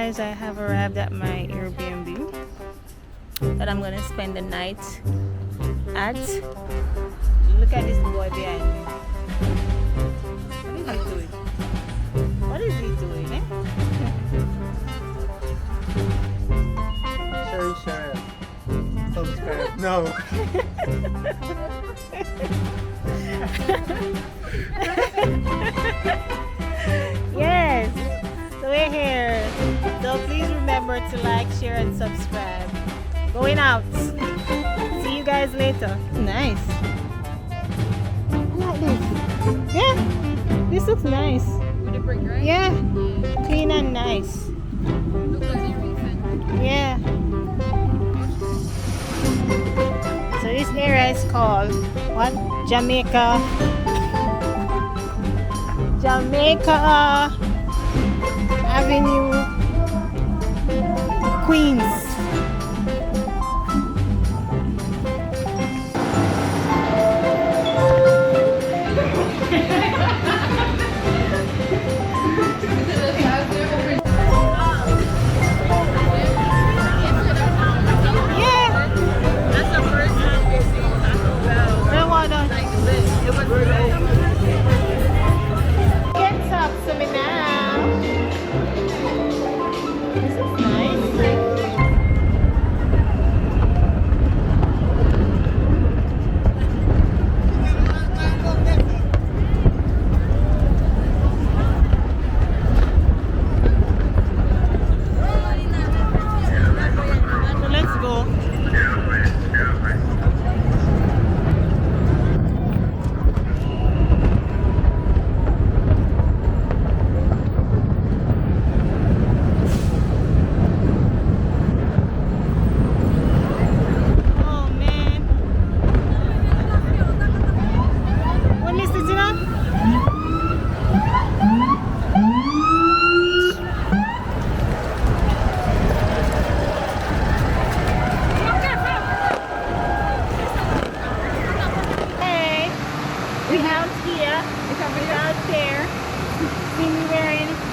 guys, I have arrived at my Airbnb that I'm gonna spend the night at. Look at this boy behind me. What is he doing? What is he doing, eh? Share. Subscribe. No. Yes, so we're here. So please remember to like, share, and subscribe. Going out. See you guys later. Nice. I like this. Yeah, this looks nice. With the brick, right? Yeah, clean and nice. Look like the recent. Yeah. So this area is called what? Jamaica Avenue, Queens.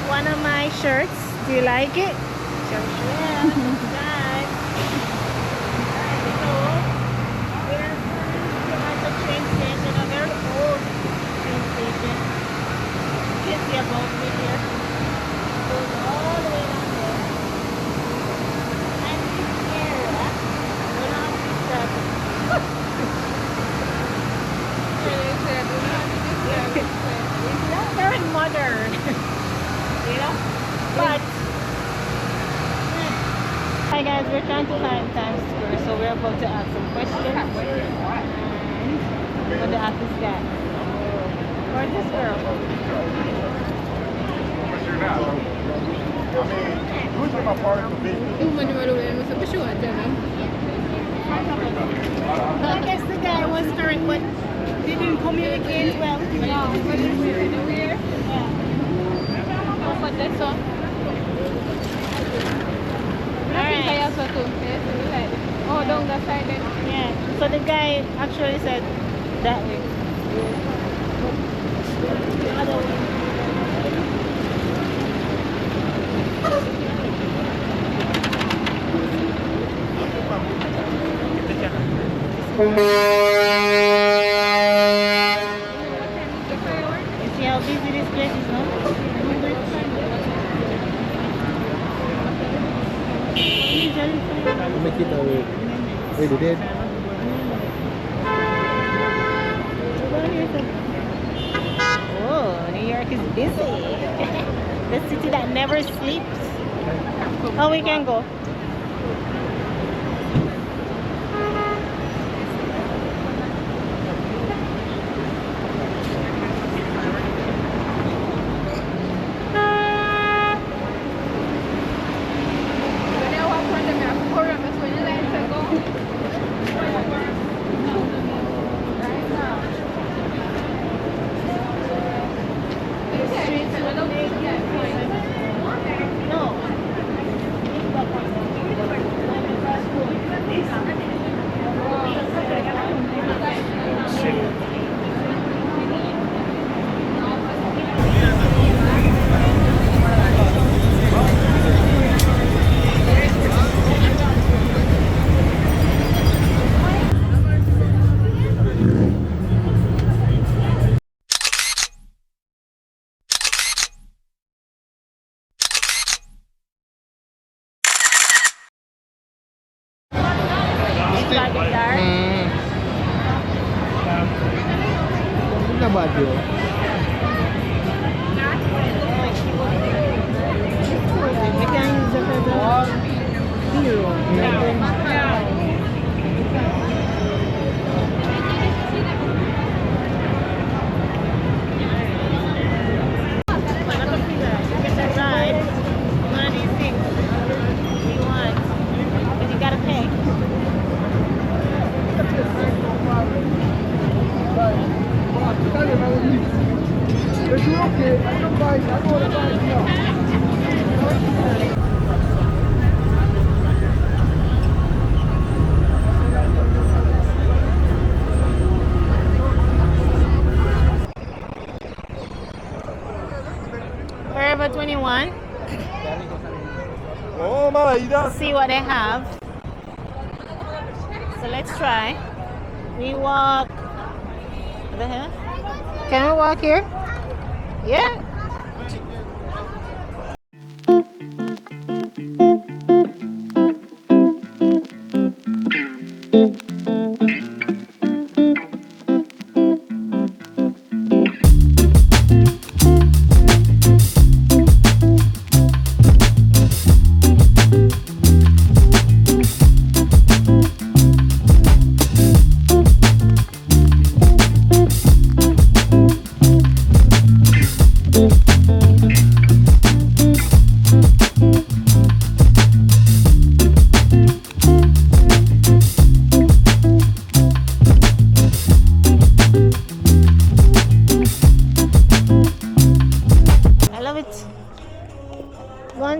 One of my shirts. Do you like it? Sure. Nice. So we're at the train station, a very old train station. You can see above me here. It goes all the way down there. And this area will not be traveled. It's not very modern. You know? But hi guys, we're trying to find Times Square, so we're about to ask some questions. And we're going to ask this guy. Where's this girl? What's your name? I mean, who's in my part of the business? I guess the guy was correct, but didn't communicate well. No. Yeah. But that's all. Alright. Oh, down that side then. Yeah. So the guy actually said that way. The other way. You see how busy this place is now? Make it away. Wait, you did? Oh, New York is busy. The city that never sleeps. Oh, we can go. No. slightly dark. Not bad though. We can use it as a hero. Forever 21. Oh, my, you done? See what they have. So let's try. We walk. What the hell? Can we walk here? Yeah.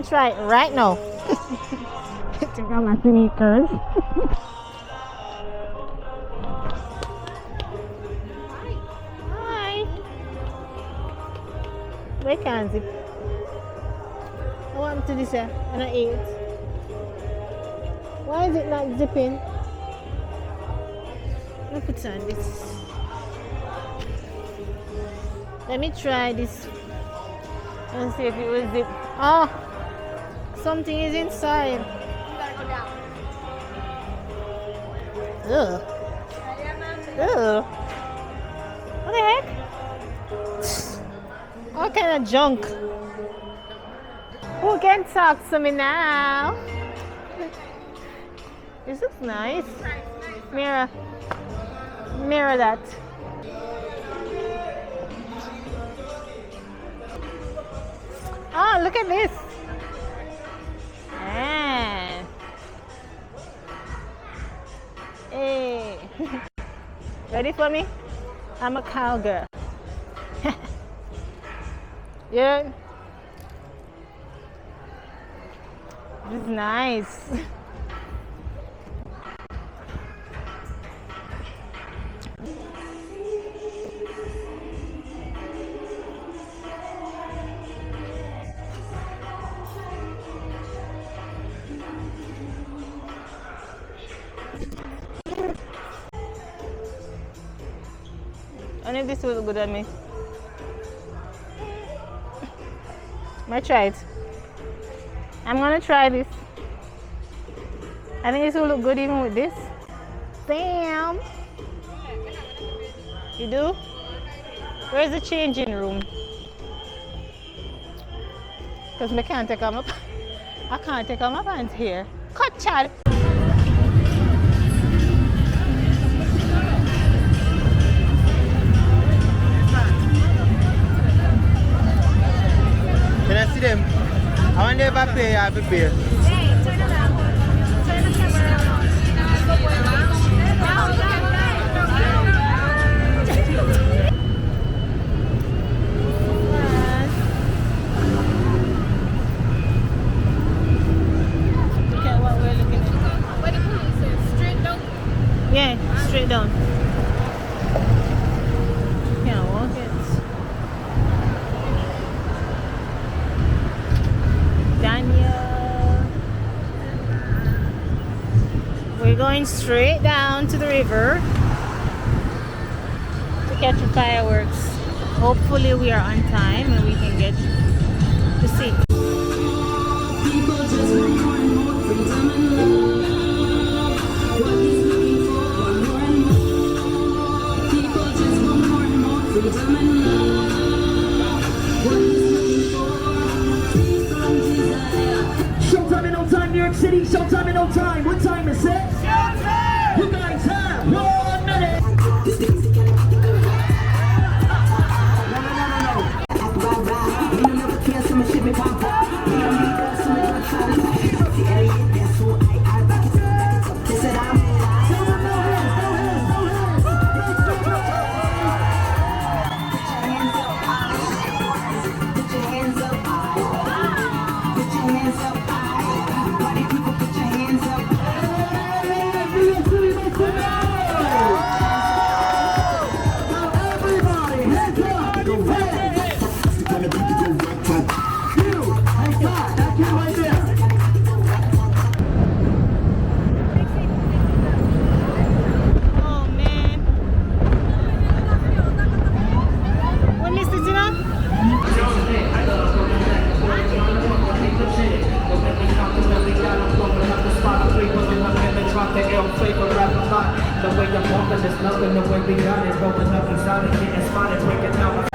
Try it right now. Check out my sneakers. Hi. Where can zip? I want to this and I ate. Why is it not zipping? Let me put on this. Let me try this and see if it will zip. Oh, something is inside. Ugh. Ugh. What the heck? What kind of junk? Who can talk to me now? This looks nice. Mirror. Mirror that. Oh, look at this. Ah. Hey. Ready for me? I'm a cowgirl. Yeah. This is nice. I know this will look good on me. Might try it. I'm gonna try this. I think this will look good even with this. Sam! You do? Where's the changing room? Because I can't take off my pants here. Cut, Chad! Can I see them? I want them to pay, I have to pay. Hey, turn around. Turn the camera around. Look at what we're looking at. Where the police is? Straight down? Yeah, straight down. Can't walk it. Daniel. We're going straight down to the river to catch the fireworks. Hopefully we are on time and we can get to see. People just want more freedom and love. What is The way I'm walking is nothing, the way we got it, rolling up inside and getting spotted, breaking out.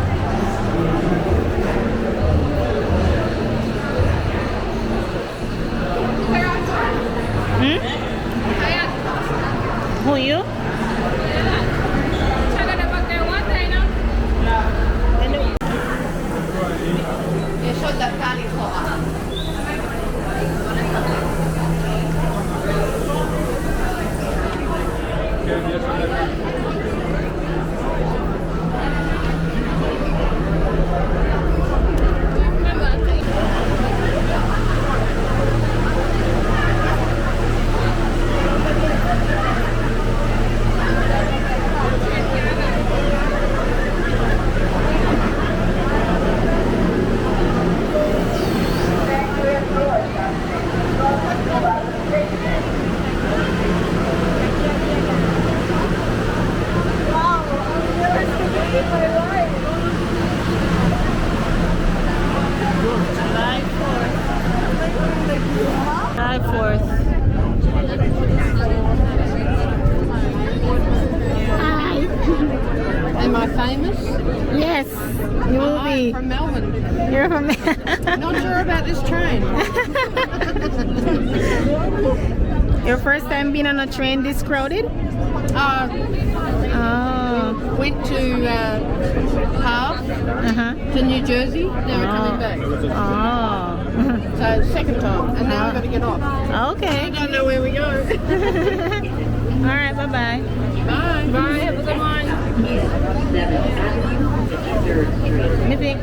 Who you? July 4th. Hi. Am I famous? Yes, you will be. From Melbourne. You're from Not sure about this train. Your first time being on a train this crowded? Oh. Went to Half to New Jersey. Now we're coming back. Oh. So second time, and now we've got to get off. Okay. I don't know where we go. All right. Bye bye. Bye. Bye. Have a good one. Me think.